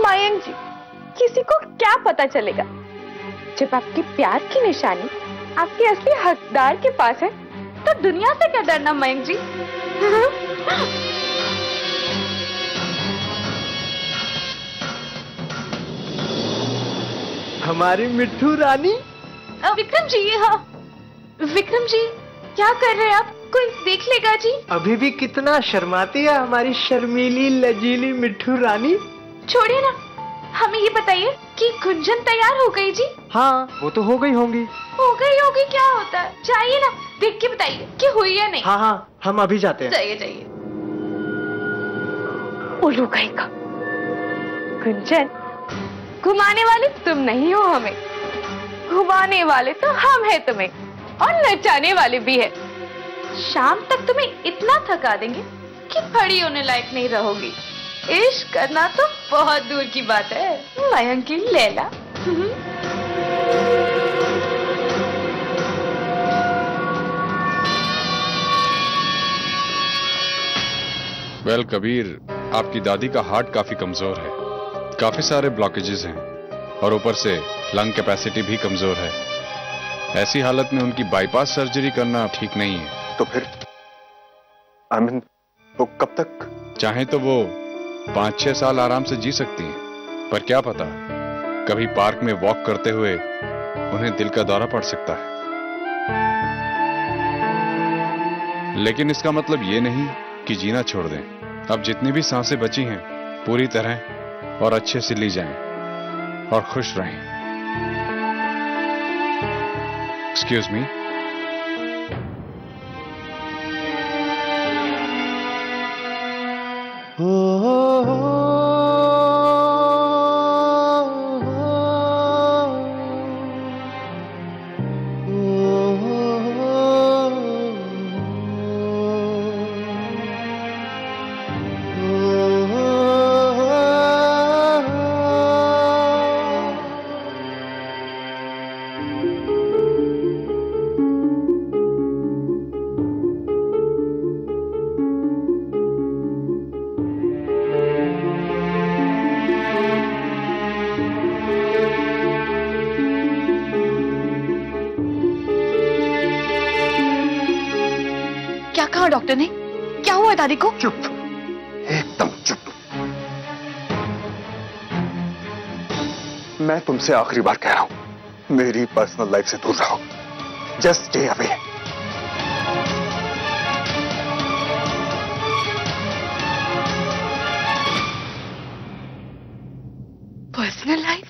मयंक जी, किसी को क्या पता चलेगा जब आपके प्यार की निशानी आपके असली हकदार के पास है, तो दुनिया से क्या डरना मयंक जी। हमारी मिट्ठू रानी। विक्रम जी, हाँ विक्रम जी, क्या कर रहे हैं आप? कोई देख लेगा जी। अभी भी कितना शर्माती है हमारी शर्मीली लजीली मिट्ठू रानी। छोड़िए ना, हमें ये बताइए कि गुंजन तैयार हो गई जी? हाँ, वो तो हो गई होंगी। हो गई क्या होता है? जाइए ना, देख के बताइए कि हुई या नहीं। हाँ हाँ, हम अभी जाते हैं। जाइए। उल्लू कहीं का। गुंजन, घुमाने वाले तुम नहीं हो हमें, घुमाने वाले तो हम हैं तुम्हें, और नचाने वाले भी है। शाम तक तुम्हें इतना थका देंगे कि खड़ी होने लायक नहीं रहोगी। इश्क करना तो बहुत दूर की बात है मयंक की लैला। वेल कबीर, आपकी दादी का हार्ट काफी कमजोर है, काफी सारे ब्लॉकेजेस हैं, और ऊपर से लंग कैपेसिटी भी कमजोर है। ऐसी हालत में उनकी बाईपास सर्जरी करना ठीक नहीं है। तो फिर आमिन, वो कब तक? चाहे तो वो 5-6 साल आराम से जी सकती हैं, पर क्या पता कभी पार्क में वॉक करते हुए उन्हें दिल का दौरा पड़ सकता है। लेकिन इसका मतलब ये नहीं कि जीना छोड़ दें। अब जितनी भी सांसें बची हैं पूरी तरह और अच्छे से ली जाएं और खुश रहें। Excuse me. डॉक्टर ने क्या हुआ दादी को? चुप, एकदम चुप। मैं तुमसे आखिरी बार कह रहा हूं, मेरी पर्सनल लाइफ से दूर रहो। Just stay away. Personal life?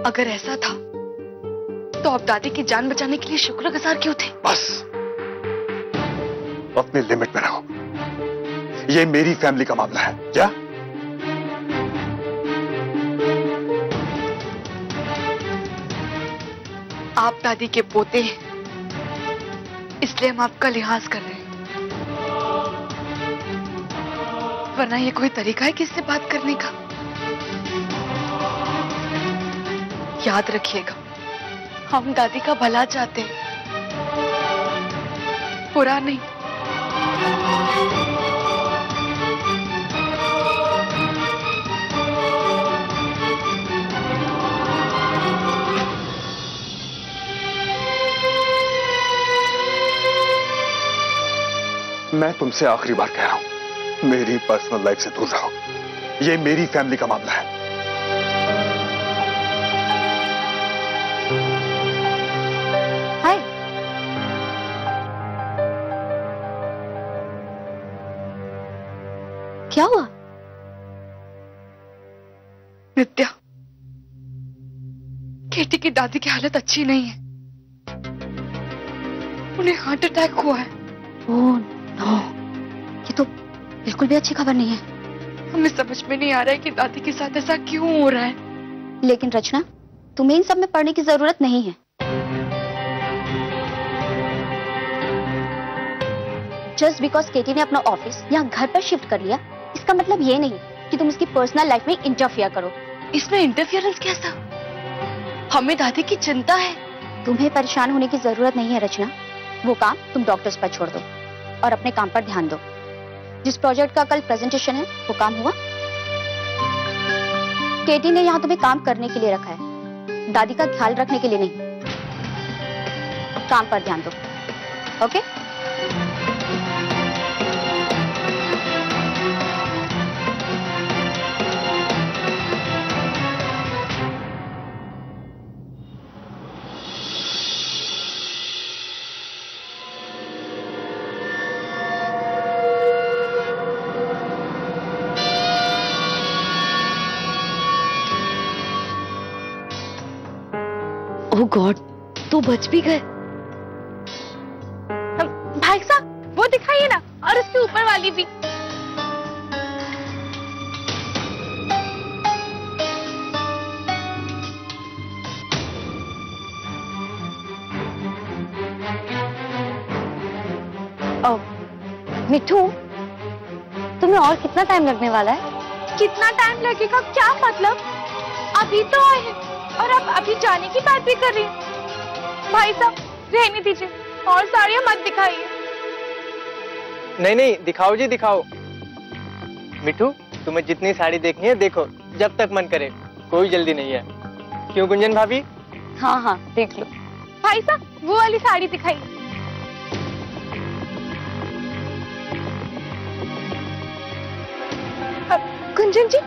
अगर ऐसा था तो आप दादी की जान बचाने के लिए शुक्रगुजार क्यों थे? बस अपने लिमिट में रहो। ये मेरी फैमिली का मामला है क्या? आप दादी के पोते हैं, इसलिए हम आपका लिहाज कर रहे हैं, वरना ये कोई तरीका है किससे बात करने का? याद रखिएगा, हम दादी का भला चाहते हैं, बुरा नहीं। मैं तुमसे आखिरी बार कह रहा हूं, मेरी पर्सनल लाइफ से दूर रहो। ये मेरी फैमिली का मामला है। हाय। क्या हुआ? नित्या, केटी की दादी की हालत अच्छी नहीं है, उन्हें हार्ट अटैक हुआ है। ओह नो, ये तो बिल्कुल भी अच्छी खबर नहीं है। हमें समझ में नहीं आ रहा है कि दादी के साथ ऐसा क्यों हो रहा है। लेकिन रचना, तुम्हें इन सब में पढ़ने की जरूरत नहीं है। जस्ट बिकॉज केटी ने अपना ऑफिस यहाँ घर पर शिफ्ट कर लिया, इसका मतलब ये नहीं कि तुम उसकी पर्सनल लाइफ में इंटरफियर करो। इसमें इंटरफियरेंस कैसा? हमें दादी की चिंता है। तुम्हें परेशान होने की जरूरत नहीं है रचना, वो काम तुम डॉक्टर्स पर छोड़ दो और अपने काम पर ध्यान दो। जिस प्रोजेक्ट का कल प्रेजेंटेशन है वो काम हुआ? केटी ने यहाँ तुम्हें काम करने के लिए रखा है, दादी का ख्याल रखने के लिए नहीं। काम पर ध्यान दो, ओके? ओह गॉड, तो बच भी गए। भाई साहब वो दिखाइए ना, और उसके ऊपर वाली भी। मिठू, तुम्हें और कितना टाइम लगने वाला है? कितना टाइम लगेगा क्या मतलब? अभी तो आए हैं और आप अभी जाने की बात भी कर रही हैं। भाई साहब रहने दीजिए, और साड़ियां मत दिखाइए। नहीं नहीं, दिखाओ जी दिखाओ। मिठू, तुम्हें जितनी साड़ी देखनी है देखो, जब तक मन करे, कोई जल्दी नहीं है। क्यों गुंजन भाभी? हाँ हाँ, देख लो। भाई साहब वो वाली साड़ी दिखाइए। गुंजन जी,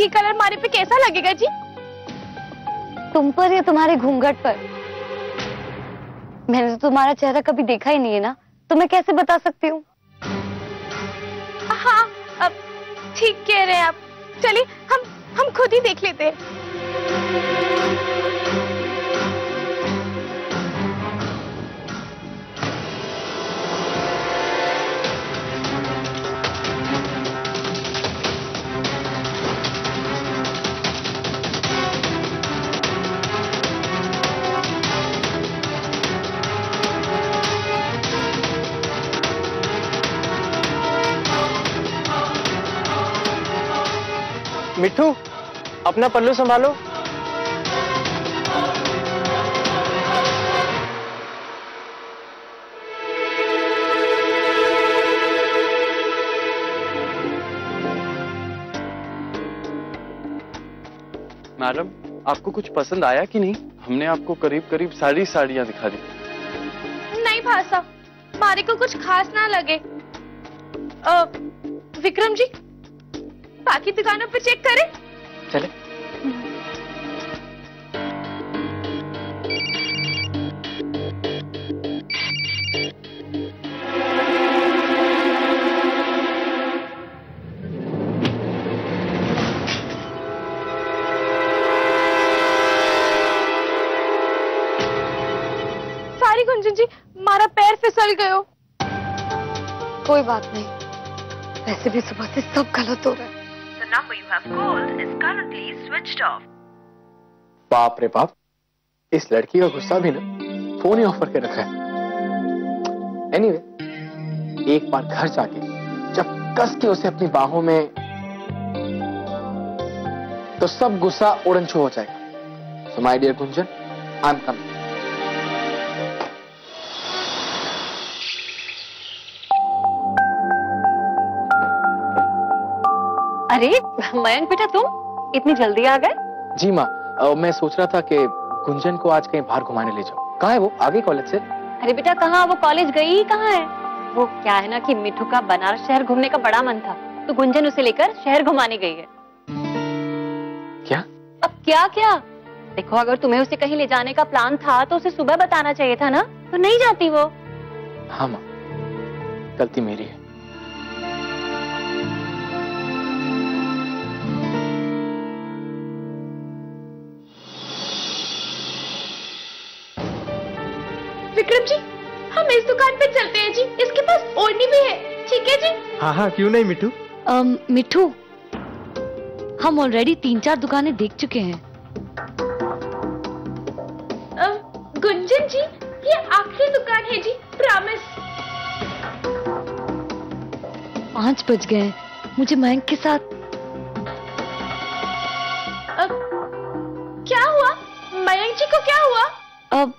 ये कलर मारे पे कैसा लगेगा जी? तुम पर या तुम्हारे घूंघट पर? मैंने तो तुम्हारा चेहरा कभी देखा ही नहीं है ना, तो मैं कैसे बता सकती हूँ? हाँ, अब ठीक कह रहे हैं आप। चलिए हम खुद ही देख लेते हैं। मिठू, अपना पल्लू संभालो। मैडम, आपको कुछ पसंद आया कि नहीं? हमने आपको करीब करीब सारी साड़ियां दिखा दी। नहीं भाई साहब, हमारे को कुछ खास ना लगे। विक्रम जी, बाकी दुकानों पे चेक करें। चले। सारी गुंजन जी, हमारा पैर फिसल गयो। कोई बात नहीं, वैसे भी सुबह से सब गलत हो रहा है। The number you have called is currently switched off. बाप रे बाप, इस लड़की का गुस्सा भी ना फोन ही ऑफ करके रखा है। एनीवे, एक बार घर जाके जब कस के उसे अपनी बाहों में, तो सब गुस्सा उड़न छू हो जाएगा। So my dear Gunjan, I'm coming. अरे मयंक बेटा, तुम इतनी जल्दी आ गए? जी माँ, मैं सोच रहा था कि गुंजन को आज कहीं बाहर घुमाने ले जाओ। कहाँ है वो? आ गई कॉलेज से? अरे बेटा कहाँ, वो कॉलेज गई ही कहाँ है? वो क्या है ना कि मिठू का बनारस शहर घूमने का बड़ा मन था, तो गुंजन उसे लेकर शहर घुमाने गई है। क्या? अब क्या क्या? देखो, अगर तुम्हें उसे कहीं ले जाने का प्लान था तो उसे सुबह बताना चाहिए था ना, तो नहीं जाती वो। हाँ माँ, गलती मेरी है। विक्रम जी, हम इस दुकान पे चलते हैं जी, इसके पास ओढ़नी भी है। ठीक है जी? हाँ हाँ, क्यों नहीं मिठू। मिठू, हम ऑलरेडी 3-4 दुकानें देख चुके हैं। गुंजन जी, ये आखिरी दुकान है जी, प्रॉमिस। 5 बज गए, मुझे मयंक के साथ। क्या हुआ? मयंक जी को क्या हुआ? अब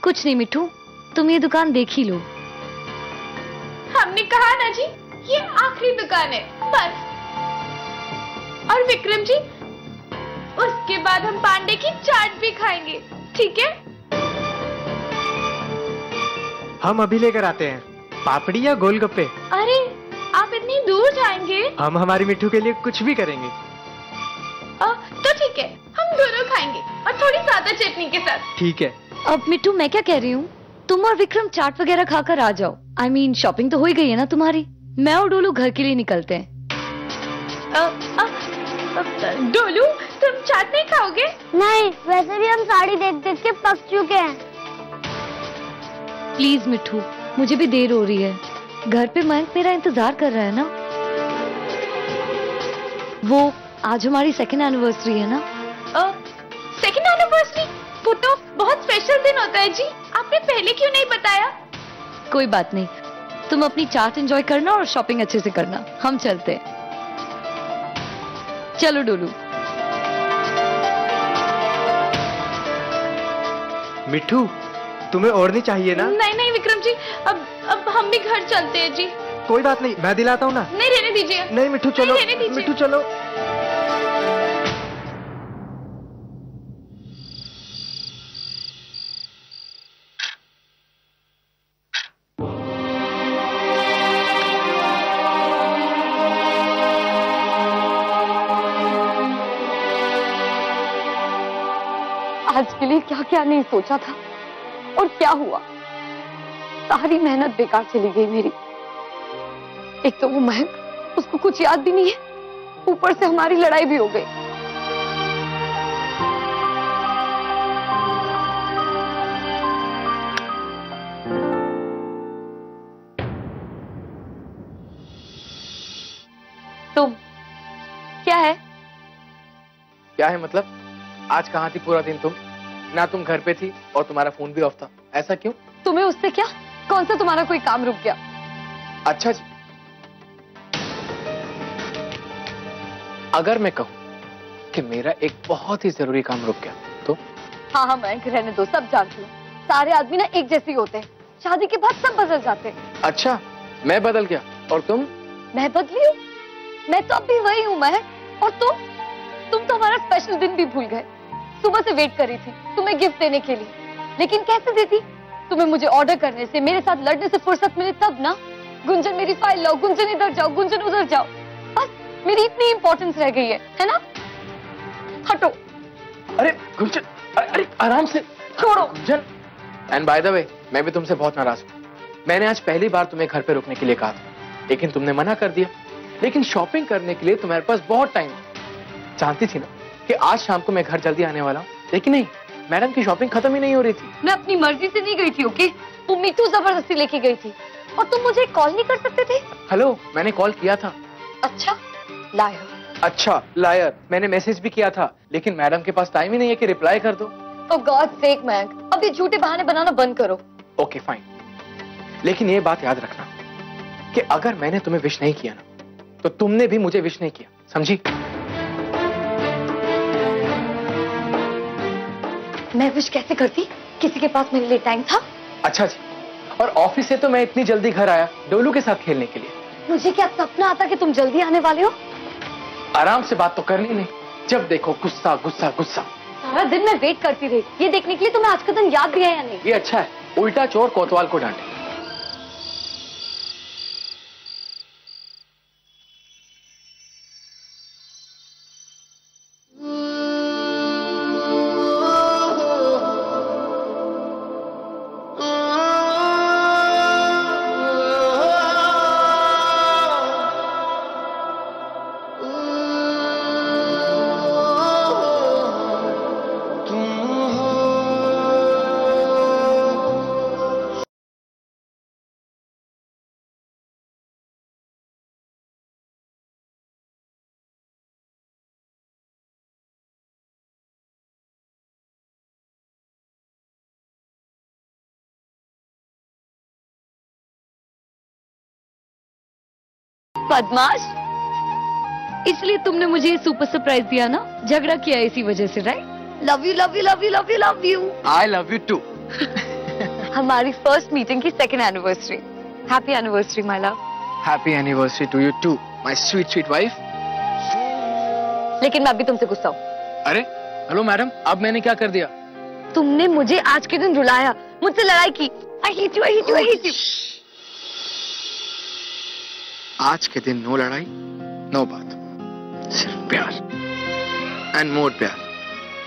कुछ नहीं मिठू, तुम ये दुकान देख ही लो। हमने कहा ना जी, ये आखिरी दुकान है बस। और विक्रम जी, उसके बाद हम पांडे की चाट भी खाएंगे, ठीक है? हम अभी लेकर आते हैं, पापड़ी या गोलगप्पे। अरे आप इतनी दूर जाएंगे? हम हमारी मिट्टू के लिए कुछ भी करेंगे। तो ठीक है, हम दोनों खाएंगे और थोड़ी ज्यादा चटनी के साथ। ठीक है। अब मिट्टू, मैं क्या कह रही हूँ, तुम और विक्रम चाट वगैरह खाकर आ जाओ। I mean, शॉपिंग तो हो ही गई है ना तुम्हारी। मैं और डोलू घर के लिए निकलते हैं। डोलू, तुम चाट नहीं खाओगे? नहीं, वैसे भी हम साड़ी देख देख के पक चुके हैं। प्लीज मिट्टू, मुझे भी देर हो रही है। घर पे मयंक मेरा इंतजार कर रहा है ना। वो आज हमारी सेकेंड एनिवर्सरी है ना। Second anniversary? वो तो बहुत स्पेशल दिन होता है जी, आपने पहले क्यों नहीं बताया? कोई बात नहीं, तुम अपनी चाट एंजॉय करना और शॉपिंग अच्छे से करना। हम चलते हैं। चलो डोलू। मिट्टू, तुम्हें और नहीं चाहिए ना? नहीं नहीं विक्रम जी, अब हम भी घर चलते हैं जी। कोई बात नहीं, मैं दिलाता हूँ ना। नहीं रहने दीजिए। नहीं मिट्टू चलो, नहीं रहने दीजिए। मिट्टू चलो। आज के लिए क्या क्या नहीं सोचा था और क्या हुआ। सारी मेहनत बेकार चली गई मेरी। एक तो वो महक, उसको कुछ याद भी नहीं है, ऊपर से हमारी लड़ाई भी हो गई। तो क्या है? क्या है मतलब? आज कहाँ थी पूरा दिन तुम? ना तुम घर पे थी और तुम्हारा फोन भी ऑफ था। ऐसा क्यों? तुम्हें उससे क्या? कौन सा तुम्हारा कोई काम रुक गया? अच्छा जी, अगर मैं कहूं कि मेरा एक बहुत ही जरूरी काम रुक गया तो? हाँ हाँ मैं रहने दो, सब जानती हूँ। सारे आदमी ना एक जैसे ही होते हैं, शादी के बाद सब बदल जाते हैं। अच्छा, मैं बदल गया और तुम? मैं बदली हूँ? मैं तो अब भी वही हूँ मैं। और तुम तो हमारा स्पेशल दिन भी भूल गए। सुबह से वेट करी थी तुम्हें गिफ्ट देने के लिए, लेकिन कैसे देती? तुम्हें मुझे ऑर्डर करने से, मेरे साथ लड़ने से फुर्सत मिले तब ना। गुंजन मेरी फाइल लाओ, गुंजन इधर जाओ, गुंजन उधर जाओ। बस मेरी इतनी इंपॉर्टेंस रह गई है ना? हटो। अरे गुंजन, अरे आराम से छोड़ो Gunjan. And by the way, मैं भी तुमसे बहुत नाराज हूँ। मैंने आज पहली बार तुम्हें घर पे रुकने के लिए कहा था, लेकिन तुमने मना कर दिया। लेकिन शॉपिंग करने के लिए तुम्हारे पास बहुत टाइम है। जानती थी ना कि आज शाम को मैं घर जल्दी आने वाला हूँ, लेकिन नहीं, मैडम की शॉपिंग खत्म ही नहीं हो रही थी। मैं अपनी मर्जी से नहीं गई थी, ओके? वो मीठू जबरदस्ती लेके गई थी और तुम मुझे कॉल नहीं कर सकते थे? हेलो, मैंने कॉल किया था। अच्छा लायर। अच्छा लायर, मैंने मैसेज भी किया था, लेकिन मैडम के पास टाइम ही नहीं है कि रिप्लाई कर दो। Oh God sake, मैक, अब ये झूठे बहाने बनाना बंद करो। ओके फाइन, लेकिन ये बात याद रखना कि अगर मैंने तुम्हें विश नहीं किया ना, तो तुमने भी मुझे विश नहीं किया, समझी? मैं विश कैसे करती? किसी के पास मेरे लिए टाइम था? अच्छा जी, और ऑफिस से तो मैं इतनी जल्दी घर आया डोलू के साथ खेलने के लिए। मुझे क्या सपना आता कि तुम जल्दी आने वाले हो? आराम से बात तो करनी नहीं, जब देखो गुस्सा गुस्सा गुस्सा। सारा दिन मैं वेट करती रही, ये देखने के लिए तुम्हें आज का दिन याद भी है या नहीं? ये अच्छा है, उल्टा चोर कोतवाल को डांटे। बदमाश, इसलिए तुमने मुझे ये सुपर सरप्राइज दिया ना? झगड़ा किया इसी वजह से, right? Love you love you love you love you love you. I love you too. हमारी फर्स्ट मीटिंग की second anniversary. Happy anniversary my love. Happy anniversary to you too my sweet sweet wife. लेकिन मैं अभी तुमसे गुस्सा हूँ। अरे hello madam, अब मैंने क्या कर दिया? तुमने मुझे आज के दिन रुलाया, मुझसे लड़ाई की। I hate you, I hate you, I hate you. आज के दिन नो लड़ाई, नो बात, सिर्फ प्यार एंड मोर प्यार,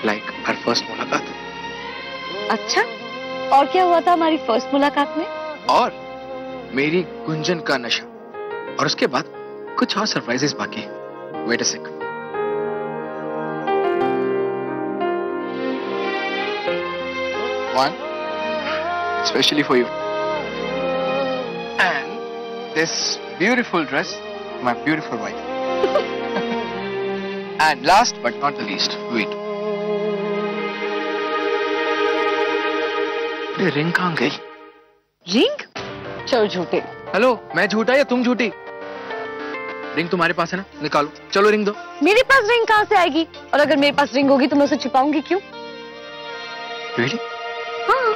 लाइक आवर फर्स्ट मुलाकात। अच्छा, और क्या हुआ था हमारी फर्स्ट मुलाकात में? और मेरी गुंजन का नशा, और उसके बाद कुछ और सरप्राइजेस बाकी। Wait a sec. One, especially for you. And this beautiful dress, my beautiful wife. And last but not the least, wait. ये रिंग कहाँ गई? रिंग? चलो झूठे। हेलो, मैं झूठा या तुम झूठी? रिंग तुम्हारे पास है ना? निकालो, चलो रिंग दो। मेरे पास रिंग कहाँ से आएगी? और अगर मेरे पास रिंग होगी तो मैं उसे छुपाऊंगी क्यों? Really? हाँ।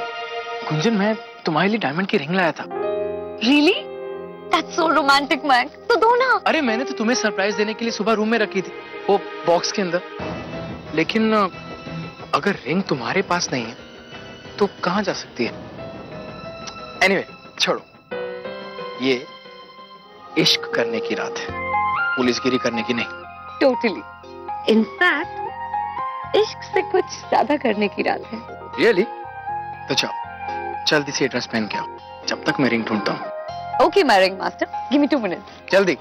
गुंजन, मैं तुम्हारे लिए डायमंड की रिंग लाया था। Really? That's so romantic, मैक। तो दो ना। अरे मैंने तो तुम्हें सरप्राइज देने के लिए सुबह रूम में रखी थी, वो बॉक्स के अंदर। लेकिन अगर रिंग तुम्हारे पास नहीं है तो कहाँ जा सकती है? एनीवे, छोड़ो। ये इश्क करने की रात है, पुलिसगिरी करने की नहीं। Totally. In fact, इश्क से कुछ ज्यादा करने की रात है। Really? तो जाओ, जल्दी से ड्रेस पहन के आओ, जब तक मैं रिंग ढूंढता हूँ। Okay, my ring master. Give me 2 minutes. जल्दी।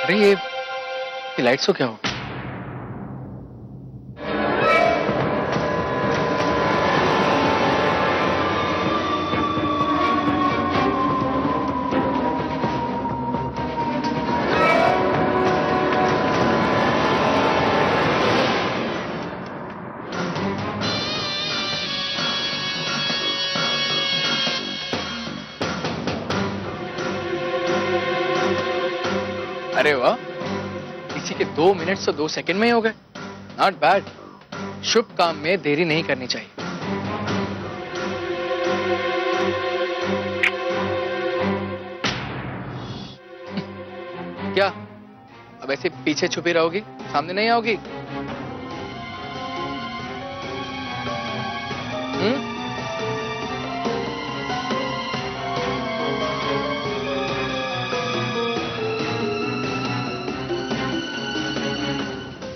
अरे ये लाइट्स को क्या हो? अरे वाह, किसी के 2 मिनट से 2 सेकंड में ही हो गए। Not bad. शुभ काम में देरी नहीं करनी चाहिए। क्या अब ऐसे पीछे छुपी रहोगी, सामने नहीं आओगी?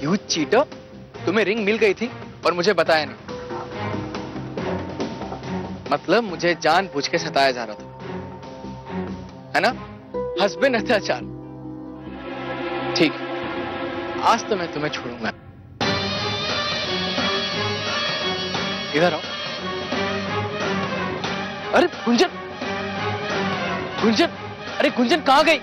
यू चीटर, तुम्हें रिंग मिल गई थी और मुझे बताया नहीं। मतलब मुझे जानबूझ के सताया जा रहा था, है ना? हस्बैंड अत्याचार। ठीक, आज तो मैं तुम्हें छोड़ूंगा। इधर आओ। अरे गुंजन, गुंजन, अरे गुंजन कहां गई?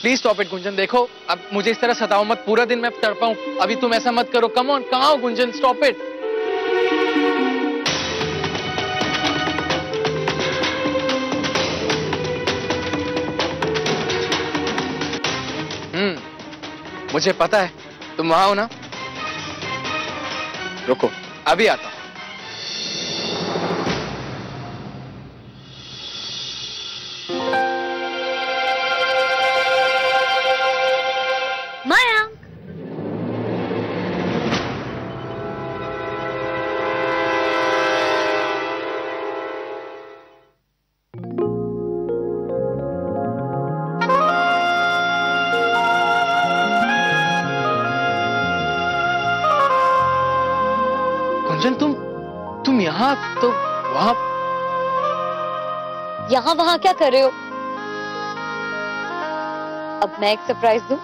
Please stop it Gunjan. देखो, अब मुझे इस तरह सताओ मत, पूरा दिन मैं तड़पाऊं। अभी तुम ऐसा मत करो। कम ऑन, कहां हो गुंजन? Stop it. मुझे पता है तुम वहां हो ना। रुको, अभी आता हूं। गुंजन, तुम यहाँ तो वहां। यहाँ वहां क्या कर रहे हो? अब मैं एक सरप्राइज दूं?